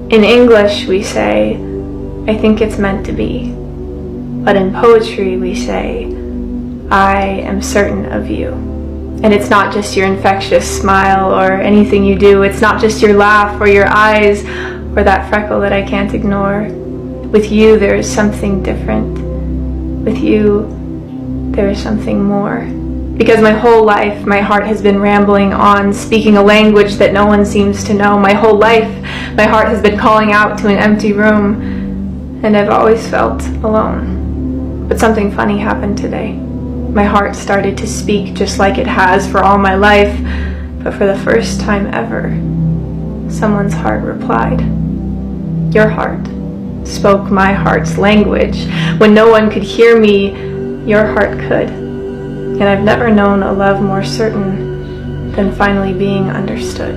In English we say, I think it's meant to be. But in poetry we say, I am certain of you. And it's not just your infectious smile or anything you do. It's not just your laugh or your eyes or that freckle that I can't ignore. With you there is something different. With you there is something more. Because my whole life, my heart has been rambling on, speaking a language that no one seems to know. My whole life, my heart has been calling out to an empty room, and I've always felt alone. But something funny happened today. My heart started to speak just like it has for all my life, but for the first time ever, someone's heart replied. Your heart spoke my heart's language. When no one could hear me, your heart could. And I've never known a love more certain than finally being understood.